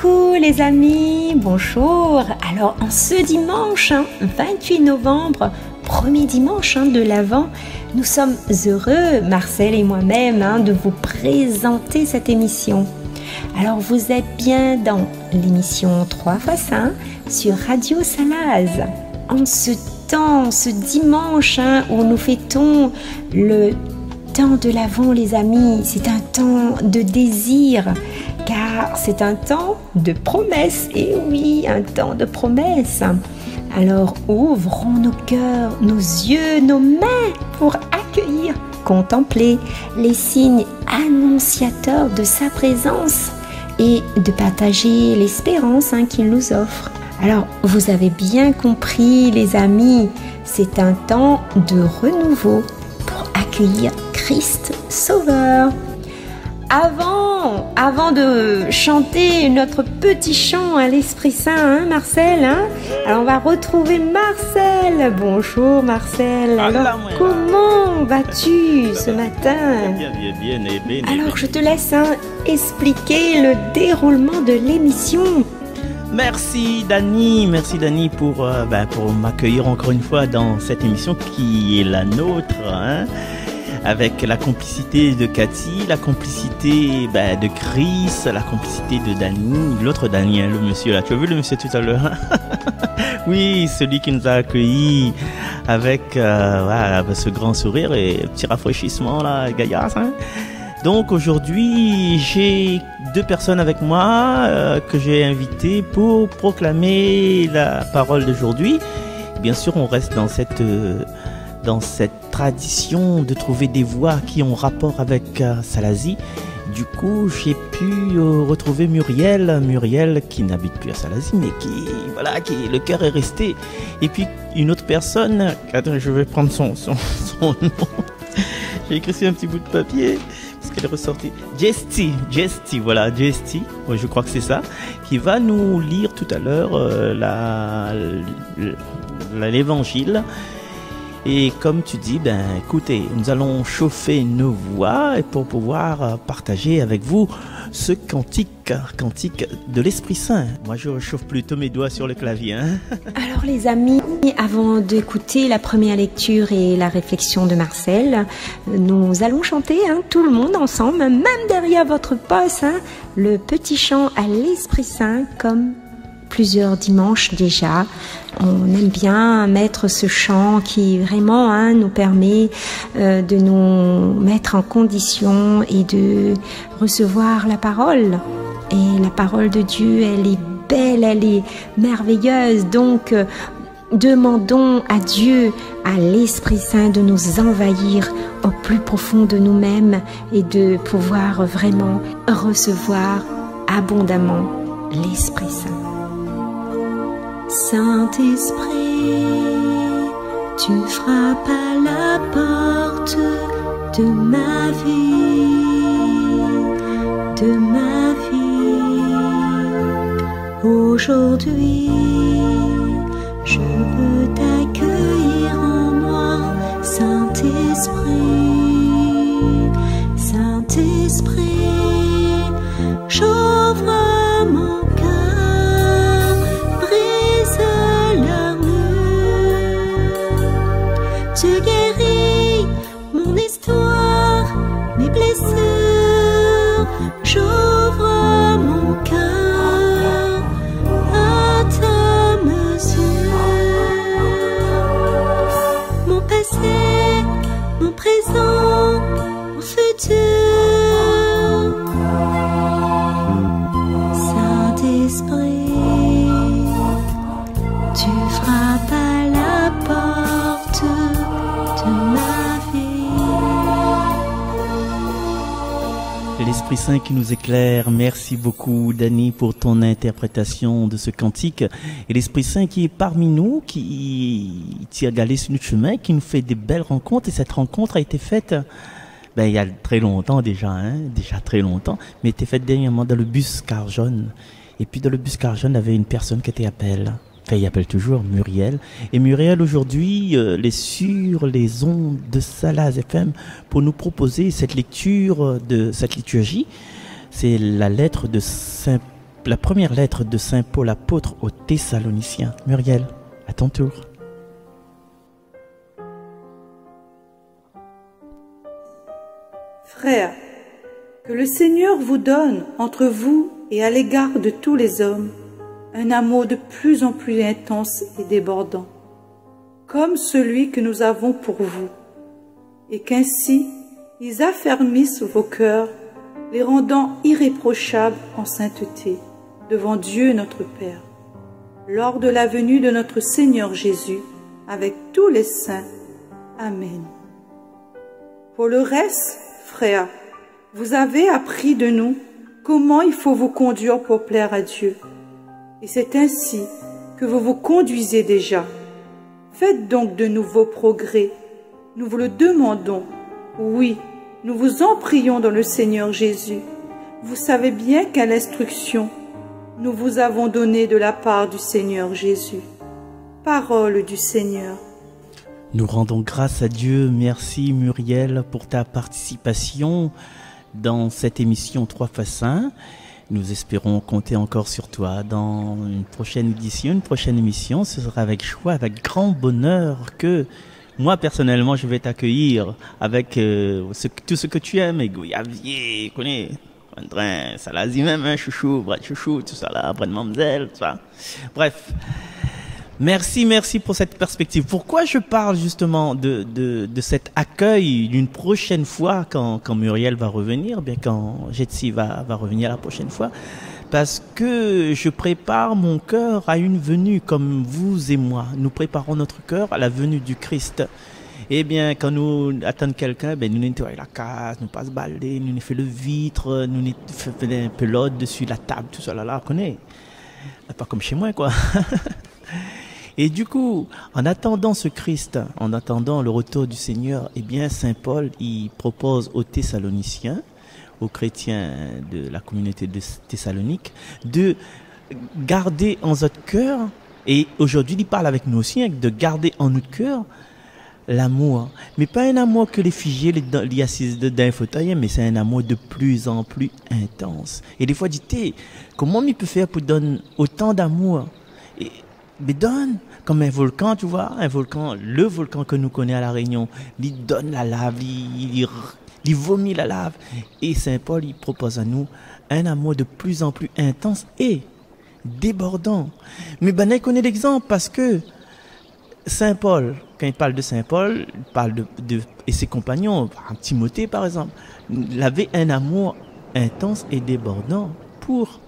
Coucou les amis, bonjour. Alors en ce dimanche, 28 novembre, premier dimanche de l'Avent, nous sommes heureux, Marcel et moi-même, de vous présenter cette émission. Alors vous êtes bien dans l'émission 3 x 1 sur Radio Salaz. En ce dimanche où nous fêtons le temps de l'Avent les amis, c'est un temps de désir. Car c'est un temps de promesses, et oui, un temps de promesses. Alors ouvrons nos cœurs, nos yeux, nos mains pour accueillir, contempler les signes annonciateurs de sa présence et de partager l'espérance qu'il nous offre. Alors vous avez bien compris les amis, c'est un temps de renouveau pour accueillir Christ Sauveur. Avant de chanter notre petit chant à l'Esprit Saint, Marcel, alors on va retrouver Marcel. Bonjour Marcel. Alors comment vas-tu ce matin? Bien. Alors je te laisse expliquer le déroulement de l'émission. Merci Dani pour m'accueillir encore une fois dans cette émission qui est la nôtre. Avec la complicité de Cathy, la complicité de Chris, la complicité de Dani, l'autre Daniel, le monsieur là. Tu as vu le monsieur tout à l'heure? Oui, celui qui nous a accueillis avec ce grand sourire et petit rafraîchissement là, gaillasse. Donc aujourd'hui, j'ai deux personnes avec moi que j'ai invitées pour proclamer la parole d'aujourd'hui. Bien sûr, on reste dans cette tradition de trouver des voix qui ont rapport avec Salazie. Du coup, j'ai pu retrouver Muriel qui n'habite plus à Salazie, mais qui le cœur est resté. Et puis une autre personne, attends, je vais prendre son nom. J'ai écrit sur un petit bout de papier parce qu'elle est ressortie. Jesty, ouais, je crois que c'est ça, qui va nous lire tout à l'heure l'évangile. Et comme tu dis, écoutez, nous allons chauffer nos voix pour pouvoir partager avec vous ce cantique de l'Esprit Saint. Moi, je chauffe plutôt mes doigts sur le clavier. Alors les amis, avant d'écouter la première lecture et la réflexion de Marcel, nous allons chanter tout le monde ensemble, même derrière votre poste, le petit chant à l'Esprit Saint comme plusieurs dimanches déjà. On aime bien mettre ce chant qui vraiment nous permet de nous mettre en condition et de recevoir la parole. Et la parole de Dieu, elle est belle, elle est merveilleuse. Donc, demandons à Dieu, à l'Esprit Saint de nous envahir au plus profond de nous-mêmes et de pouvoir vraiment recevoir abondamment l'Esprit Saint. Saint-Esprit, tu frappes à la porte de ma vie, Aujourd'hui, je peux t'accueillir en moi, Saint-Esprit, j'ouvre mon cœur, brise l'armure, tu guéris mon histoire, mes blessures, j'ouvre mon cœur à ta mesure, mon passé, mon présent, mon futur. Tu frappes à la porte de ma vie. L'Esprit Saint qui nous éclaire, merci beaucoup Dani pour ton interprétation de ce cantique. Et l'Esprit Saint qui est parmi nous, qui tire galé sur notre chemin, qui nous fait des belles rencontres. Et cette rencontre a été faite il y a très longtemps déjà, déjà très longtemps, mais était faite dernièrement dans le bus car jaune. Et puis dans le bus car jaune, il y avait une personne qui était appelle. Enfin, il appelle toujours Muriel. Et Muriel, aujourd'hui, est sur les ondes de Salaz FM pour nous proposer cette lecture de cette liturgie. C'est la lettre de Saint la première lettre de Saint Paul apôtre aux Thessaloniciens. Muriel, à ton tour. Frères, que le Seigneur vous donne, entre vous et à l'égard de tous les hommes, un amour de plus en plus intense et débordant, comme celui que nous avons pour vous, et qu'ainsi ils affermissent vos cœurs, les rendant irréprochables en sainteté devant Dieu notre Père, lors de la venue de notre Seigneur Jésus avec tous les saints. Amen. Pour le reste, frères, vous avez appris de nous comment il faut vous conduire pour plaire à Dieu. Et c'est ainsi que vous vous conduisez déjà. Faites donc de nouveaux progrès. Nous vous le demandons. Oui, nous vous en prions dans le Seigneur Jésus. Vous savez bien quelle instruction nous vous avons donnée de la part du Seigneur Jésus. Parole du Seigneur. Nous rendons grâce à Dieu. Merci Muriel pour ta participation dans cette émission 3 fois Saint. Nous espérons compter encore sur toi dans une prochaine édition, une prochaine émission. Ce sera avec joie, avec grand bonheur que moi personnellement je vais t'accueillir avec tout ce que tu aimes, et Goyavier, connais, Andrin, Salazi même, hein, chouchou, bras de chouchou, tout ça là, bras de mamzelle, tout ça. Bref. Merci pour cette perspective. Pourquoi je parle justement de cet accueil d'une prochaine fois quand Muriel va revenir, bien quand Jetsi va revenir la prochaine fois? Parce que je prépare mon cœur à une venue comme vous et moi. Nous préparons notre cœur à la venue du Christ. Eh bien, quand nous attendons quelqu'un, ben, nous nettoyons la case, nous passons balai, nous faisons le vitre, nous faisons un pelote dessus la table, tout ça là, on connaît. Pas comme chez moi, quoi. Et du coup, en attendant ce Christ, en attendant le retour du Seigneur, eh bien, Saint Paul, il propose aux Thessaloniciens, aux chrétiens de la communauté de Thessalonique, de garder en notre cœur, et aujourd'hui, il parle avec nous aussi, de garder en notre cœur l'amour. Mais pas un amour que les figés, les assises dans un fauteuil, mais c'est un amour de plus en plus intense. Et des fois, dis-tu, comment il peut faire pour donner autant d'amour? Mais donne, comme un volcan, tu vois, un volcan, le volcan que nous connaissons à La Réunion, il donne la lave, il vomit la lave. Et Saint Paul, il propose à nous un amour de plus en plus intense et débordant. Mais ben, on connaît l'exemple parce que Saint Paul, quand il parle de Saint Paul, il parle et ses compagnons, Timothée par exemple, il avait un amour intense et débordant pour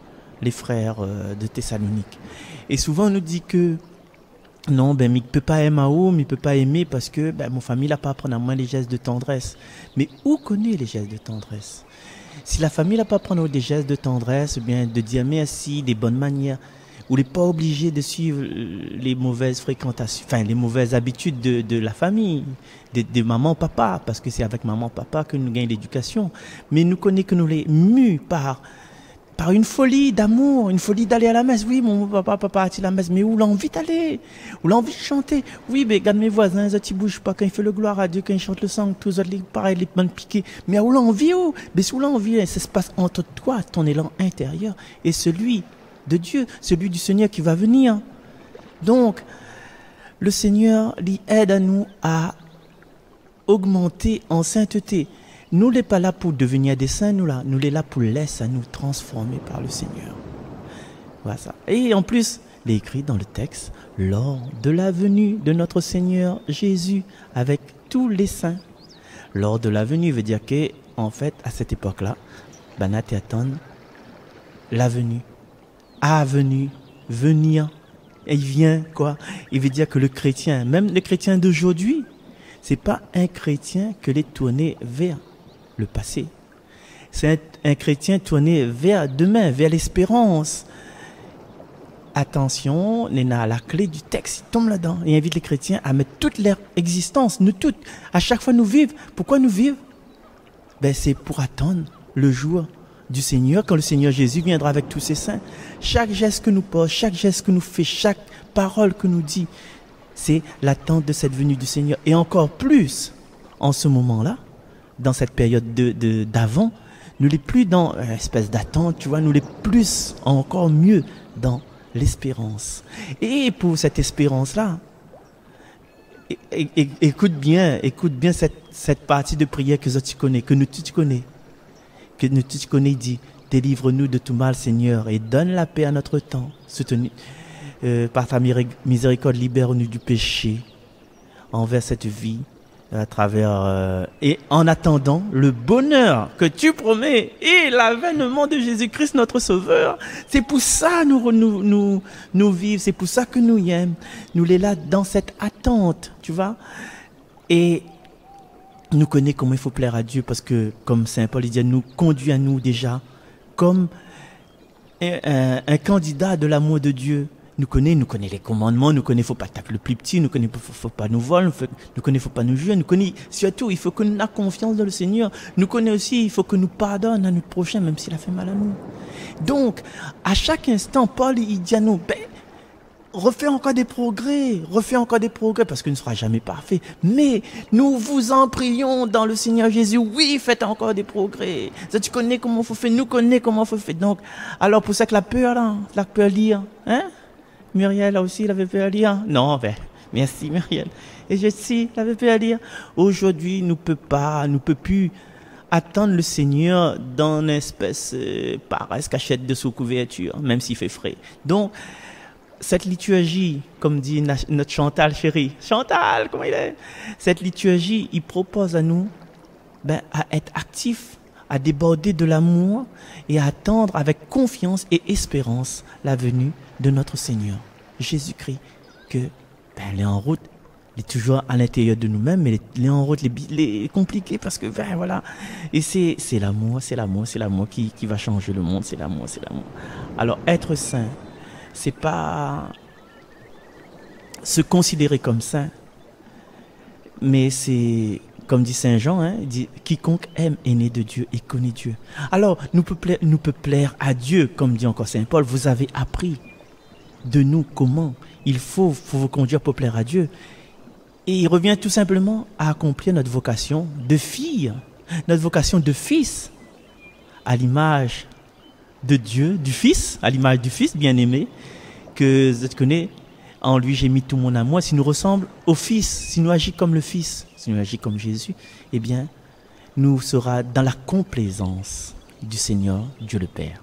les frères de Thessalonique. Et souvent on nous dit que non, ben, il ne peut pas aimer à haut, mais il ne peut pas aimer parce que ben, mon famille n'a pas appris à moi les gestes de tendresse. Mais où connaît les gestes de tendresse? Si la famille n'a pas appris des gestes de tendresse, bien de dire merci, des bonnes manières, ou n'est pas obligé de suivre les mauvaises fréquentations, enfin les mauvaises habitudes de la famille, de maman, papa, parce que c'est avec maman, papa que nous gagnons l'éducation. Mais nous connaissons que nous les mus par une folie d'amour, une folie d'aller à la messe. Oui, mon papa a-t-il la messe, mais où l'envie d'aller? Où l'envie de chanter? Oui, mais regarde mes voisins, ils ne bougent pas quand il fait le gloire à Dieu, quand il chante le sang, tous les pareil, les bonnes piquées. Mais où l'envie, où? Mais sous l'envie, ça se passe entre toi, ton élan intérieur, et celui de Dieu, celui du Seigneur qui va venir. Donc, le Seigneur lui aide à nous à augmenter en sainteté. Nous n'est pas là pour devenir des saints, nous est là pour laisser nous transformer par le Seigneur. Voilà ça. Et en plus, il est écrit dans le texte, lors de la venue de notre Seigneur Jésus avec tous les saints. Lors de la venue veut dire que, en fait, à cette époque-là, Banat et attend la venue. À venir, venir. Et il vient, quoi? Il veut dire que le chrétien, même le chrétien d'aujourd'hui, c'est pas un chrétien que les tourner vers le passé. C'est un chrétien tourné vers demain, vers l'espérance. Attention, on a la clé du texte, il tombe là-dedans. Il invite les chrétiens à mettre toute leur existence, nous toutes, à chaque fois nous vivons. Pourquoi nous vivons? Ben, c'est pour attendre le jour du Seigneur, quand le Seigneur Jésus viendra avec tous ses saints. Chaque geste que nous posons, chaque geste que nous faisons, chaque parole que nous dit, c'est l'attente de cette venue du Seigneur. Et encore plus, en ce moment-là, dans cette période d'avant, Nous les plus dans une espèce d'attente, tu vois, nous les plus, encore mieux, dans l'espérance. Et pour cette espérance-là, écoute bien cette partie de prière que tu connais, que nous tu connais, dit, délivre-nous de tout mal, Seigneur, et donne la paix à notre temps, soutenu par ta miséricorde, libère-nous du péché envers cette vie, à travers et en attendant le bonheur que tu promets et l'avènement de Jésus-Christ notre Sauveur. C'est pour ça nous vivons, c'est pour ça que nous y aimons. Nous les là dans cette attente, tu vois. Et nous connaissons comment il faut plaire à Dieu, parce que comme Saint Paul il dit, nous conduit à nous déjà comme un candidat de l'amour de Dieu. Nous connaissons les commandements, nous connaissons, faut pas attaquer le plus petit, nous connaissons, faut pas nous voler, nous connaissons, faut pas nous juger, nous connaissons, surtout, il faut que nous ayons confiance dans le Seigneur. Nous connaissons aussi, il faut que nous pardonnions à notre prochain, même s'il a fait mal à nous. Donc, à chaque instant, Paul, il dit à nous, refais encore des progrès, parce que ne sera jamais parfait. Mais nous vous en prions dans le Seigneur Jésus. Oui, faites encore des progrès. Ça, tu connais comment il faut faire, nous connaissons comment il faut faire. Donc, alors pour ça que la peur lire, hein? Muriel là aussi, il avait peur à lire. Non, merci Muriel. Et Jessie, il avait peur à lire. Aujourd'hui, nous peut plus attendre le Seigneur dans une espèce paresse cachette de sous couverture, même s'il fait frais. Donc, cette liturgie, comme dit notre Chantal chérie, Chantal, comment il est? Cette liturgie, il propose à nous à être actifs, à déborder de l'amour et à attendre avec confiance et espérance la venue de notre Seigneur Jésus-Christ, que elle est en route, il est toujours à l'intérieur de nous-mêmes, mais il est en route, il est compliqué parce que voilà. Et c'est l'amour qui va changer le monde, c'est l'amour. Alors être saint, c'est pas se considérer comme saint, mais c'est comme dit Saint Jean, il dit quiconque aime est né de Dieu et connaît Dieu. Alors nous peut plaire à Dieu, comme dit encore Saint Paul. Vous avez appris de nous comment il faut vous conduire pour plaire à Dieu. Et il revient tout simplement à accomplir notre vocation de fille, notre vocation de fils, à l'image de Dieu, du Fils, à l'image du Fils bien-aimé, que tu connais. En lui, j'ai mis tout mon amour. Si nous ressemblons au Fils, si nous agissons comme le Fils, si nous agissons comme Jésus, eh bien, nous serons dans la complaisance du Seigneur, Dieu le Père.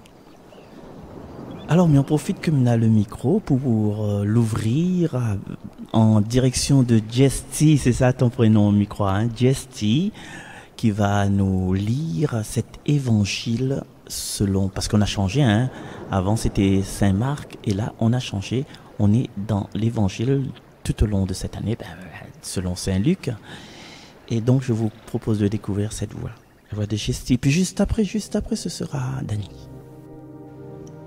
Alors, mais on profite que nous avons le micro pour l'ouvrir en direction de Jesty, c'est ça ton prénom au micro, hein? Jesty, qui va nous lire cet évangile selon, parce qu'on a changé, hein? Avant c'était Saint Marc, et là on a changé, on est dans l'évangile tout au long de cette année, selon Saint Luc. Et donc je vous propose de découvrir cette voix, la voix de Jesty. Puis juste après ce sera Dany.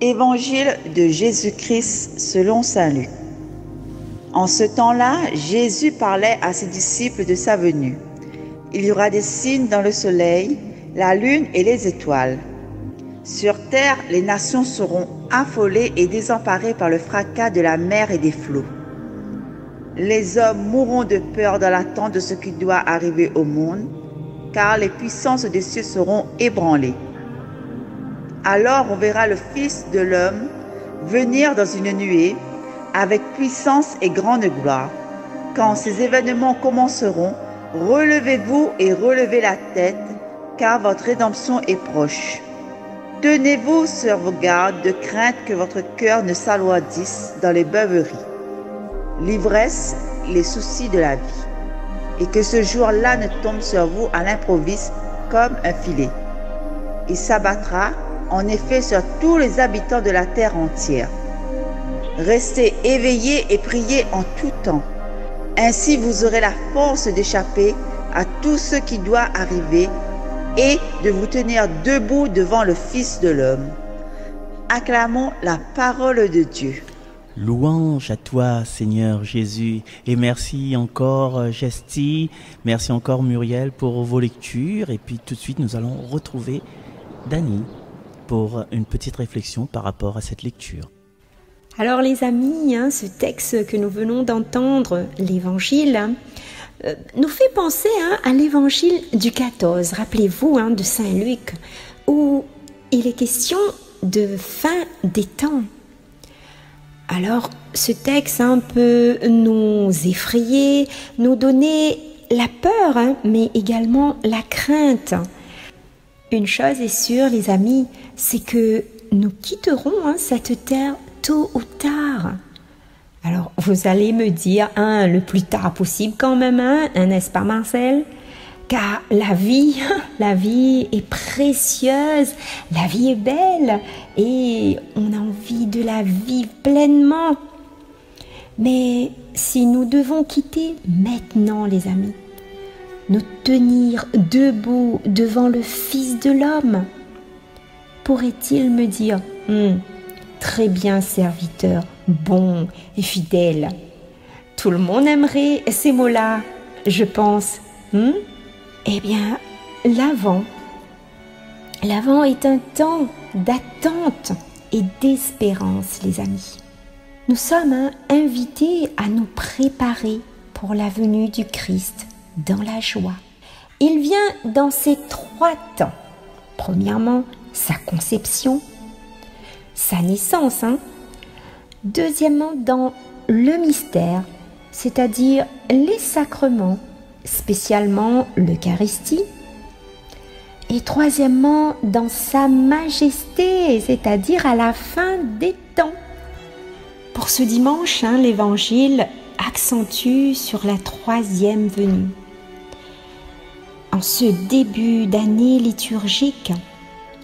Évangile de Jésus-Christ selon Saint Luc. En ce temps-là, Jésus parlait à ses disciples de sa venue. Il y aura des signes dans le soleil, la lune et les étoiles. Sur terre, les nations seront affolées et désemparées par le fracas de la mer et des flots. Les hommes mourront de peur dans l'attente de ce qui doit arriver au monde, car les puissances des cieux seront ébranlées. Alors on verra le Fils de l'homme venir dans une nuée avec puissance et grande gloire. Quand ces événements commenceront, relevez-vous et relevez la tête, car votre rédemption est proche. Tenez-vous sur vos gardes de crainte que votre cœur ne s'alourdisse dans les beuveries, l'ivresse, les soucis de la vie, et que ce jour-là ne tombe sur vous à l'improviste comme un filet. Il s'abattra en effet sur tous les habitants de la terre entière. Restez éveillés et priez en tout temps. Ainsi vous aurez la force d'échapper à tout ce qui doit arriver et de vous tenir debout devant le Fils de l'homme. Acclamons la parole de Dieu. Louange à toi, Seigneur Jésus. Et merci encore, Jesty. Merci encore, Muriel, pour vos lectures. Et puis tout de suite, nous allons retrouver Dany pour une petite réflexion par rapport à cette lecture. Alors les amis, ce texte que nous venons d'entendre, l'évangile, nous fait penser à l'évangile du 14. Rappelez-vous de Saint Luc, où il est question de fin des temps. Alors, ce texte peut nous effrayer, nous donner la peur, mais également la crainte. Une chose est sûre, les amis, c'est que nous quitterons cette terre tôt ou tard. Alors, vous allez me dire, le plus tard possible quand même, n'est-ce pas Marcel? Car la vie est précieuse, la vie est belle et on a envie de la vivre pleinement. Mais si nous devons quitter maintenant, les amis, nous tenir debout devant le Fils de l'homme, pourrait-il me dire, très bien serviteur, bon et fidèle. Tout le monde aimerait ces mots-là, je pense. Eh bien, l'Avent est un temps d'attente et d'espérance, les amis. Nous sommes invités à nous préparer pour la venue du Christ dans la joie. Il vient dans ces 3 temps. Premièrement, sa conception, sa naissance. Deuxièmement, dans le mystère, c'est-à-dire les sacrements, spécialement l'Eucharistie. Et troisièmement, dans sa majesté, c'est-à-dire à la fin des temps. Pour ce dimanche, l'Évangile accentue sur la 3e venue. En ce début d'année liturgique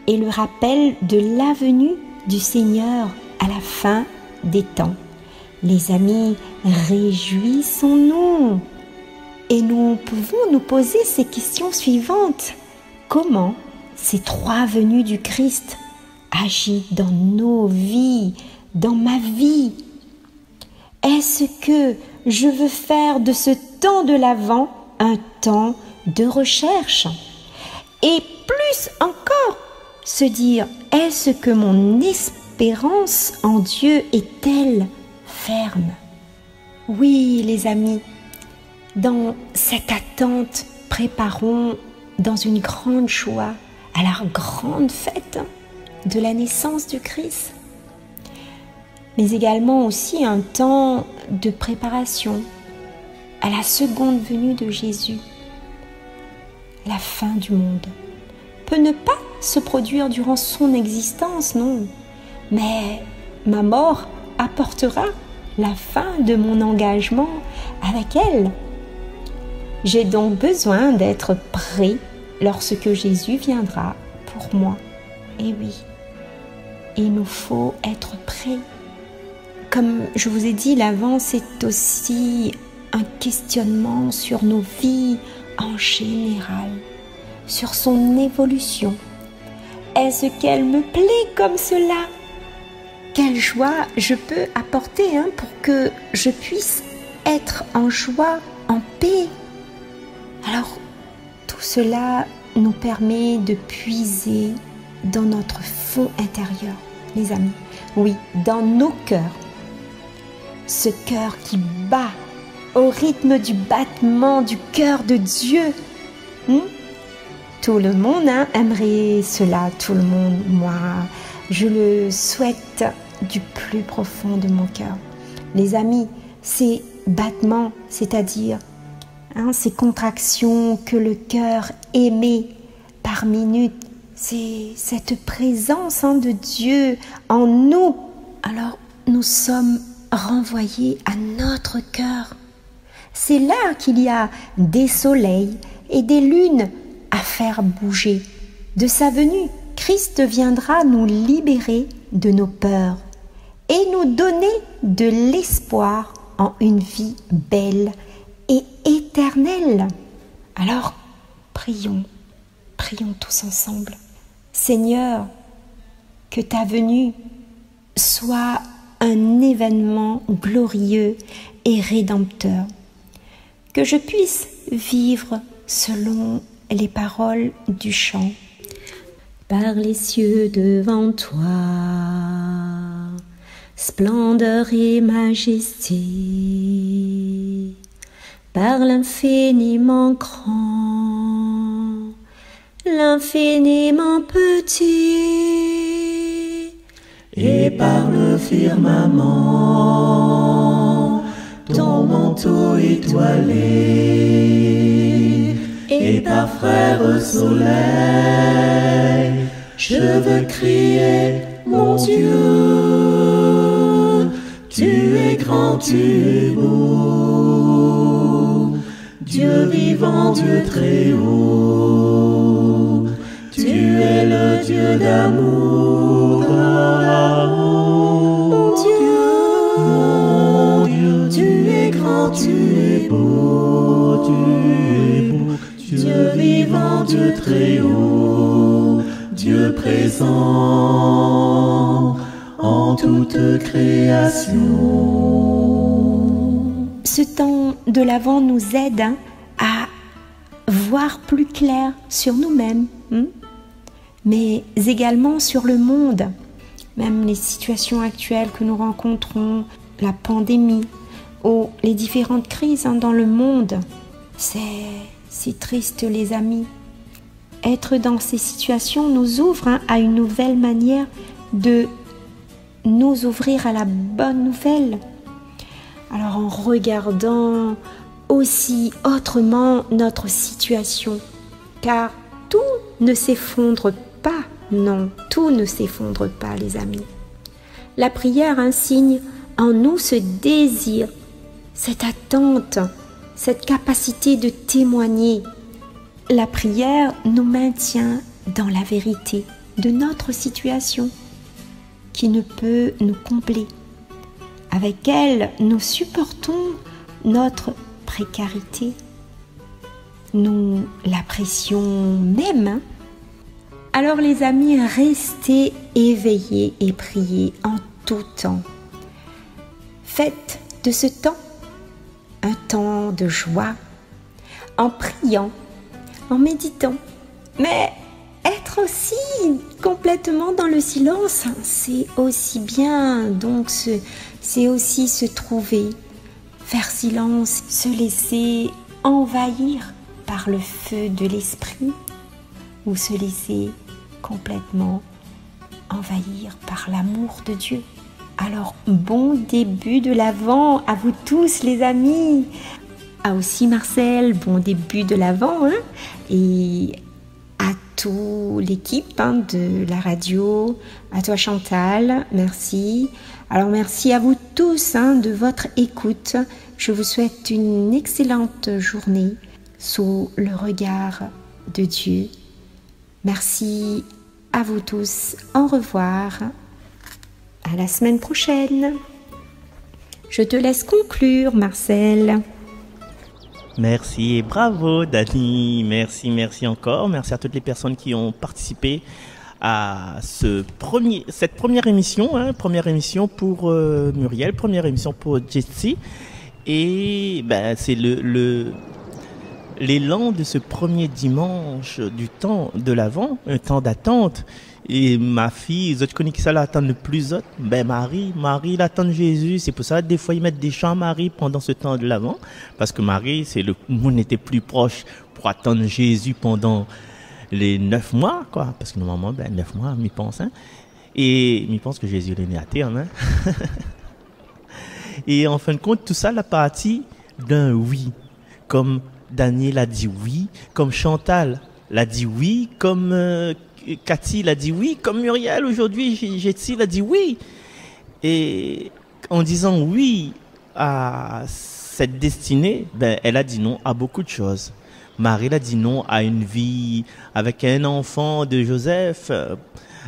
et le rappel de la venue du Seigneur à la fin des temps. Les amis, réjouissons-nous. Et nous pouvons nous poser ces questions suivantes. Comment ces 3 venues du Christ agissent dans nos vies, dans ma vie? Est-ce que je veux faire de ce temps de l'Avent un temps de recherche? Et plus encore, se dire, est-ce que mon espérance en Dieu est-elle ferme? Oui, les amis, dans cette attente, préparons dans une grande joie à la grande fête de la naissance du Christ, mais également aussi un temps de préparation à la seconde venue de Jésus. La fin du monde peut ne pas se produire durant son existence, non, mais ma mort apportera la fin de mon engagement avec elle. J'ai donc besoin d'être prêt lorsque Jésus viendra pour moi. Et oui, il nous faut être prêt. Comme je vous ai dit, l'Avent, c'est aussi un questionnement sur nos vies en général, sur son évolution. Est-ce qu'elle me plaît comme cela? Quelle joie je peux apporter pour que je puisse être en joie, en paix? Alors, tout cela nous permet de puiser dans notre fond intérieur, les amis. Oui, dans nos cœurs. Ce cœur qui bat au rythme du battement du cœur de Dieu. Tout le monde aimerait cela, tout le monde. Moi, je le souhaite du plus profond de mon cœur. Les amis, ces battements, c'est-à-dire ces contractions que le cœur émet par minute, c'est cette présence de Dieu en nous. Alors, nous sommes renvoyés à notre cœur. C'est là qu'il y a des soleils et des lunes à faire bouger. De sa venue, Christ viendra nous libérer de nos peurs et nous donner de l'espoir en une vie belle et éternelle. Alors, prions tous ensemble. Seigneur, que ta venue soit un événement glorieux et rédempteur, que je puisse vivre selon les paroles du chant. Par les cieux devant toi, splendeur et majesté, par l'infiniment grand, l'infiniment petit. Et par le firmament, ton manteau étoilé, et par frère soleil, je veux crier, mon Dieu, tu es grand, tu es beau, Dieu vivant, Dieu très haut, tu es le Dieu d'amour, mon Dieu, tu es grand, tu es beau, Dieu vivant, Dieu très haut, Dieu présent en toute création. Ce temps de l'Avent nous aide à voir plus clair sur nous-mêmes, mais également sur le monde, même les situations actuelles que nous rencontrons, la pandémie ou les différentes crises dans le monde. C'est triste, les amis. Être dans ces situations nous ouvre à une nouvelle manière de nous ouvrir à la bonne nouvelle. Alors en regardant aussi autrement notre situation, car tout ne s'effondre pas, non, tout ne s'effondre pas, les amis. La prière insigne en nous ce désir, cette attente, cette capacité de témoigner. La prière nous maintient dans la vérité de notre situation, qui ne peut nous combler. Avec elle, nous supportons notre précarité, nous l'apprécions même. Alors les amis, restez éveillés et priez en tout temps. Faites de ce temps un temps de joie, en priant, en méditant, mais être aussi complètement dans le silence, c'est aussi bien, donc c'est aussi se trouver, faire silence, se laisser envahir par le feu de l'esprit ou se laisser complètement envahir par l'amour de Dieu. Alors, bon début de l'Avent à vous tous les amis. Ah aussi Marcel, bon début de l'Avent, et à toute l'équipe de la radio, à toi Chantal, merci. Alors merci à vous tous de votre écoute. Je vous souhaite une excellente journée sous le regard de Dieu. Merci à vous tous. Au revoir. À la semaine prochaine. Je te laisse conclure, Marcel. Merci et bravo Dani, merci encore, merci à toutes les personnes qui ont participé à cette première émission, première émission pour Muriel, première émission pour Jessie, et c'est l'élan de ce premier dimanche du temps de l'Avent, un temps d'attente. Et ma fille, je connais qui ça l'attend le plus autre, Marie l'attend Jésus. C'est pour ça des fois ils mettent des chants à Marie pendant ce temps de l'Avent, parce que Marie, c'est le monde était plus proche pour attendre Jésus pendant les 9 mois, quoi. Parce que normalement, 9 mois, m'y pense, et m'y pense que Jésus est né à terme, Et en fin de compte, tout ça, la partie d'un oui, comme Daniel a dit oui, comme Chantal l'a dit oui, comme Cathy l'a dit oui, comme Muriel aujourd'hui, Jessie l'a dit oui. Et en disant oui à cette destinée, elle a dit non à beaucoup de choses. Marie l'a dit non à une vie avec un enfant de Joseph,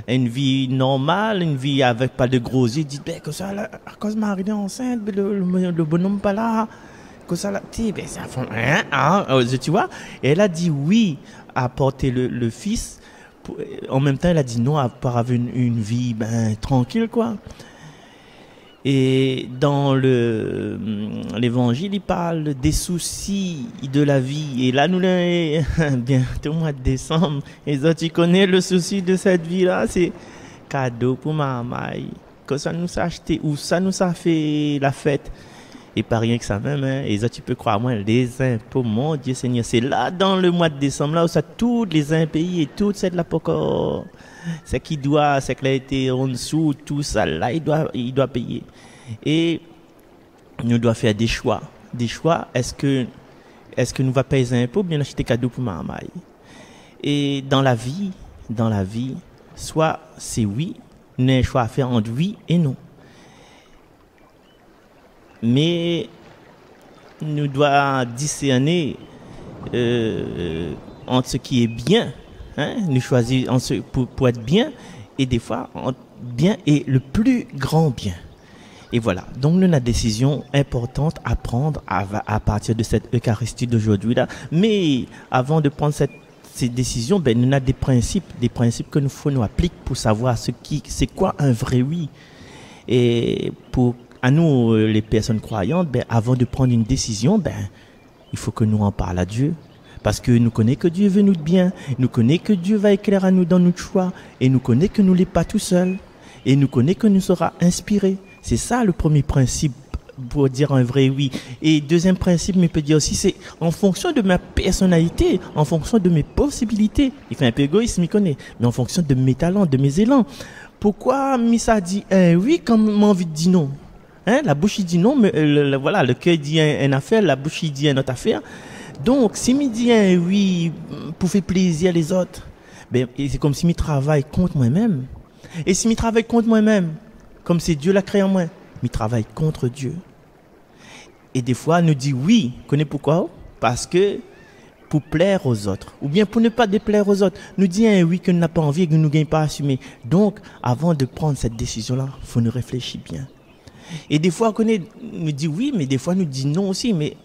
une vie normale, une vie avec pas de gros yeux. Dit que ça, à cause Marie est enceinte, le bonhomme pas là, que ça là, tu vois. Et elle a dit oui à porter le fils. En même temps, elle a dit non à avoir une vie tranquille, quoi. Et dans l'évangile, il parle des soucis de la vie. Et là, nous, bientôt au mois de décembre, et ça, tu connais le souci de cette vie-là, c'est cadeau pour maman, que ça nous a acheté, ou ça nous a fait la fête. Et pas rien que ça même, hein. Et ça, tu peux croire, moi, les impôts, mon Dieu Seigneur, c'est là, dans le mois de décembre, là, où ça, tous les impayés et tout, c'est de la pocor. C'est qui doit, c'est qu'il a été en dessous, tout ça, là, il doit payer. Et nous devons faire des choix. Des choix, est-ce que nous va payer les impôts ou bien acheter des cadeaux pour ma maille? Et dans la vie, soit c'est oui, nous avons un choix à faire entre oui et non. Mais nous devons discerner entre ce qui est bien, hein, nous choisir pour être bien, et des fois entre bien et le plus grand bien. Et voilà, donc nous avons une décision importante à prendre à partir de cette Eucharistie d'aujourd'hui là. Mais avant de prendre ces décisions, ben nous avons des principes que nous appliquer pour savoir c'est quoi un vrai oui. Et à nous les personnes croyantes, ben avant de prendre une décision, ben il faut que nous en parlons à Dieu. Parce que nous connaissons que Dieu veut nous de bien, nous connaissons que Dieu va éclairer à nous dans notre choix, et nous connaissons que nous ne sommes pas tout seuls, et nous connaissons que nous serons inspirés. C'est ça le premier principe pour dire un vrai oui. Et deuxième principe, je peux dire aussi, c'est en fonction de ma personnalité, en fonction de mes possibilités. Il fait un peu égoïste, je connais, mais en fonction de mes talents, de mes élans. Pourquoi Missa dit un oui quand j'ai envie de dire non? Hein, la bouche il dit non, mais voilà, le cœur dit une affaire, la bouche il dit une autre affaire. Donc, si je dis un oui pour faire plaisir les autres, ben, c'est comme si je travaille contre moi-même. Et si je travaille contre moi-même, comme c'est Dieu l'a créé en moi, je travaille contre Dieu. Et des fois, nous dit oui. Connaissez pourquoi? Parce que pour plaire aux autres, ou bien pour ne pas déplaire aux autres, nous dit un oui que nous n'avons pas envie et que nous ne gagnons pas à assumer. Donc, avant de prendre cette décision-là, il faut nous réfléchir bien. Et des fois, on nous dit oui, mais des fois, nous dit non aussi, mais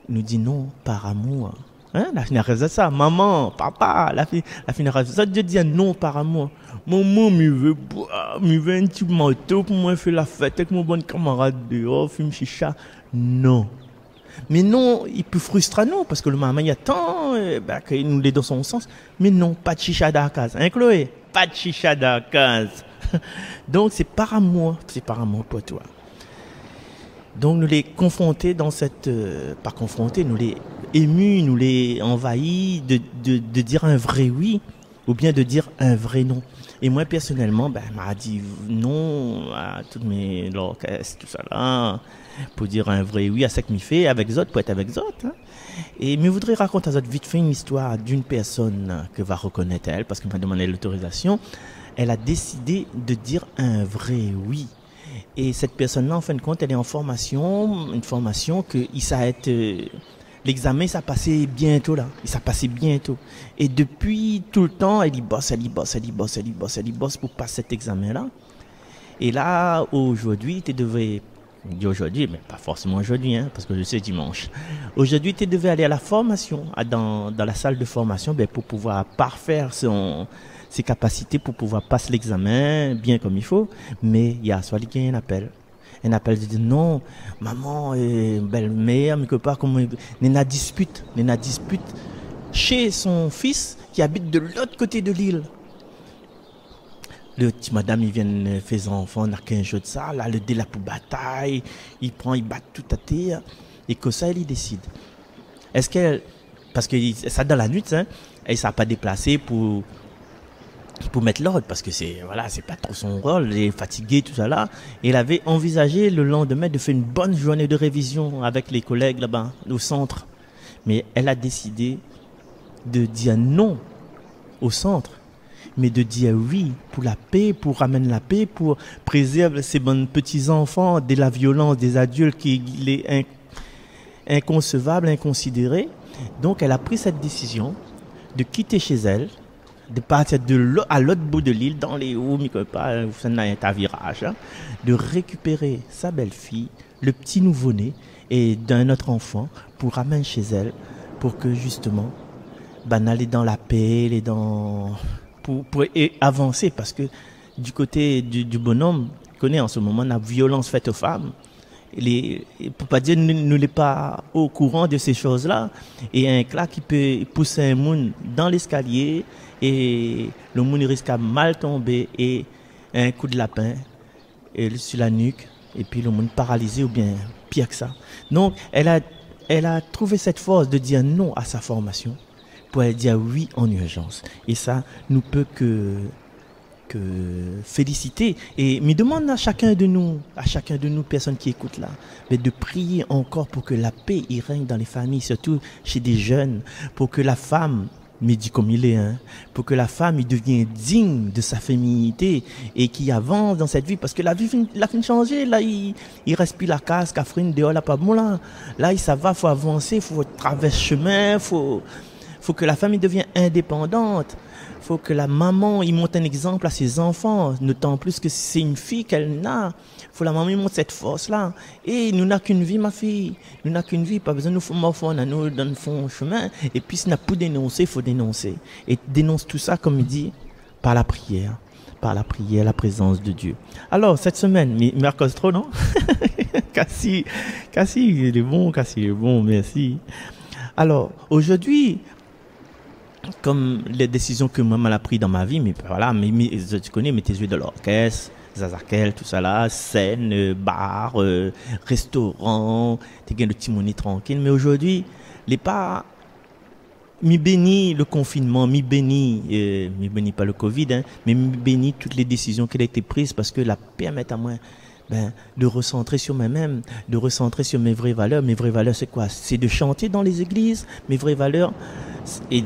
nous dit non par amour. Hein? La finale de ça, maman, papa, la finale de ça, Dieu dit non par amour. Maman, je veux boire, je veux un petit manteau pour moi faire la fête avec mon bon camarade dehors, fume chicha. Non. Mais non, il peut frustrer nous, parce que le maman, il y a tant que nous les dans son sens. Mais non, pas de chicha dans la case. Hein, Chloé? Pas de chicha dans la case. Donc, c'est par amour pour toi. Donc, nous les confronter dans cette... pas confronter, nous les émus, nous les envahis de dire un vrai oui ou bien de dire un vrai non. Et moi, personnellement, m'a dit non à toutes mes l'orchestre, tout ça là, pour dire un vrai oui à ce que m'y fait avec les autres, pour être avec les autres. Hein. Et je voudrais raconter à vous vite fait une histoire d'une personne que va reconnaître elle, parce qu'elle m'a demandé l'autorisation. Elle a décidé de dire un vrai oui. Et cette personne-là, en fin de compte, elle est en formation, une formation que il s'arrête, l'examen, ça passait bientôt là, il s'est passé bientôt. Et depuis tout le temps, elle y bosse pour passer cet examen-là. Et là, aujourd'hui, tu devais, aujourd'hui, mais pas forcément aujourd'hui, hein, parce que je sais dimanche. Aujourd'hui, tu devais aller à la formation, dans la salle de formation, pour pouvoir parfaire ses capacités pour pouvoir passer l'examen bien comme il faut. Mais il y a soit qui a un appel de dire non, maman, belle-mère, mais que pas, comment, Nena dispute chez son fils qui habite de l'autre côté de l'île. Le petit madame, il vient faire ses enfants, n'a qu'un jeu de ça, là, le délai pour bataille, il bat tout à terre, et que ça, il décide. Est-ce qu'elle, parce que ça dans la nuit, hein, elle ne s'est pas déplacée pour mettre l'ordre, parce que c'est pas trop son rôle, elle est fatiguée, tout ça là. Et elle avait envisagé le lendemain de faire une bonne journée de révision avec les collègues là-bas, au centre. Mais elle a décidé de dire non au centre, mais de dire oui pour la paix, pour ramener la paix, pour préserver ses bons petits-enfants de la violence des adultes qui est inconcevable, inconsidéré. Donc elle a pris cette décision de quitter chez elle, de partir à l'autre bout de l'île, dans les hauts, un virage, hein, de récupérer sa belle-fille, le petit nouveau-né et d'un autre enfant pour ramener chez elle, pour que justement, aller dans la paix, pour avancer, parce que du côté du bonhomme, connaît en ce moment la violence faite aux femmes. Pour pas dire nous n'est pas au courant de ces choses-là, et un clat qui peut pousser un monde dans l'escalier et le monde risque à mal tomber et un coup de lapin sur la nuque et puis le monde paralysé ou bien pire que ça. Donc, elle a trouvé cette force de dire non à sa formation pour aller dire oui en urgence. Et ça nous peut que féliciter. Et me demande à chacun de nous, personnes qui écoutent là, mais de prier encore pour que la paix y règne dans les familles, surtout chez des jeunes, pour que la femme, mais dit comme il est, pour que la femme il devienne digne de sa féminité et qui avance dans cette vie, parce que la vie la fin de changer, là il reste plus la casse, Catherine dehors là pas bon là, ça va, faut avancer, faut traverser chemin, faut que la famille devienne indépendante. Faut que la maman il montre un exemple à ses enfants, d'autant plus que c'est une fille qu'elle n'a. Faut la maman il montre cette force là. Et nous n'a qu'une vie, ma fille. Nous n'a qu'une vie, pas besoin de nous faire morfondre, nous dans le fond chemin. Et puis si n'a pas dénoncer, faut dénoncer. Et dénonce tout ça comme il dit par la prière, la présence de Dieu. Alors cette semaine, Marcos trop non? Cassie il est bon, merci. Alors aujourd'hui, comme les décisions que maman a prises dans ma vie, mais voilà, tu connais, mettez yeux dans l'orchestre, Zazakel, tout ça là, scène, bar, restaurant, t'es gain de petit monnaie tranquille. Mais aujourd'hui, les pas, mi béni le confinement, mi béni pas le Covid, mais mi béni toutes les décisions qui ont été prises parce que la permettent à moi de recentrer sur moi-même, de recentrer sur mes vraies valeurs. Mes vraies valeurs, c'est quoi? C'est de chanter dans les églises. Mes vraies valeurs, et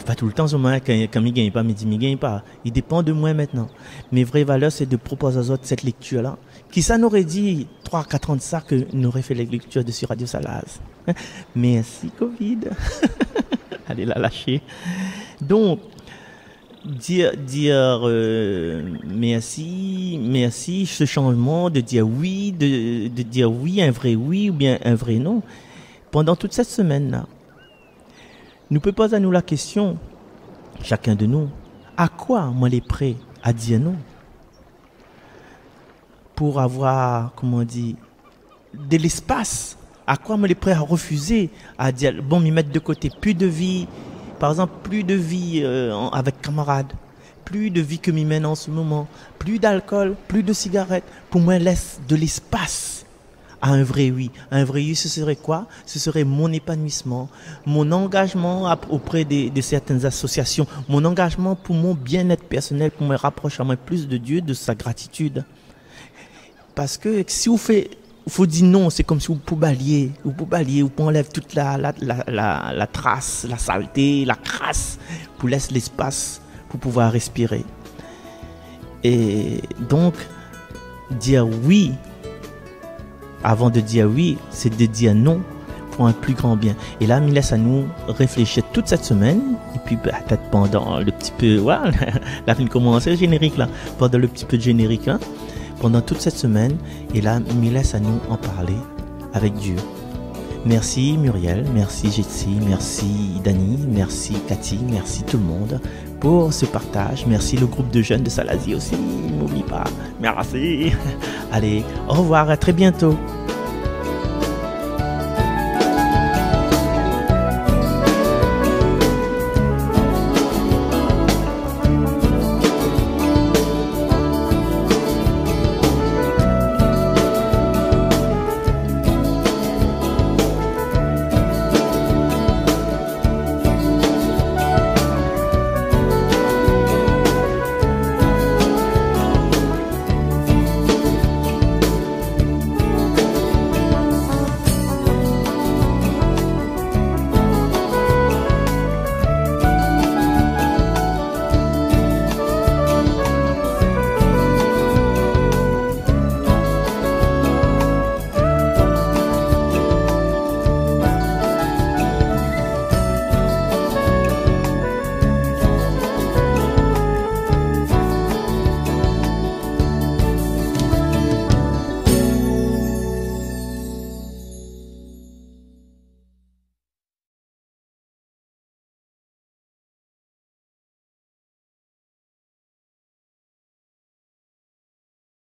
pas tout le temps, quand je gagne pas, me dit, je gagne pas. Il dépend de moi maintenant. Mes vraies valeurs, c'est de proposer aux autres cette lecture-là. Qui ça n'aurait dit 3-4 ans de ça que nous aurait fait la lecture de sur Radio Salaz. Merci, Covid. Allez la lâcher. Donc, dire merci, ce changement de dire oui, de dire oui, un vrai oui ou bien un vrai non. Pendant toute cette semaine-là, nous pouvons poser à nous la question, chacun de nous, à quoi moi les prêt à dire non? Pour avoir, de l'espace. À quoi moi les prêt à refuser, à dire, bon, m'y mettre de côté, plus de vie. Par exemple, plus de vie avec camarades, plus de vie que m'y mène en ce moment, plus d'alcool, plus de cigarettes. Pour moi, laisse de l'espace à un vrai oui. Un vrai oui, ce serait quoi? Ce serait mon épanouissement, mon engagement auprès de certaines associations, mon engagement pour mon bien-être personnel, pour me rapprocher à moi plus de Dieu, de sa gratitude. Parce que si vous faites... Il faut dire non, c'est comme si vous pouvez balayer, vous enlève toute la trace, la saleté, la crasse, pour laisser l'espace pour pouvoir respirer. Et donc, dire oui, avant de dire oui, c'est de dire non pour un plus grand bien. Et là, il laisse à nous réfléchir toute cette semaine, et puis peut-être pendant le petit peu, voilà, la fin de commencer le générique là, pendant le petit peu de générique là, pendant toute cette semaine, et là, il laisse à nous en parler avec Dieu. Merci Muriel, merci Jetsi, merci Dani, merci Cathy, merci tout le monde pour ce partage. Merci le groupe de jeunes de Salazie aussi, n'oublie pas. Merci. Allez, au revoir, à très bientôt.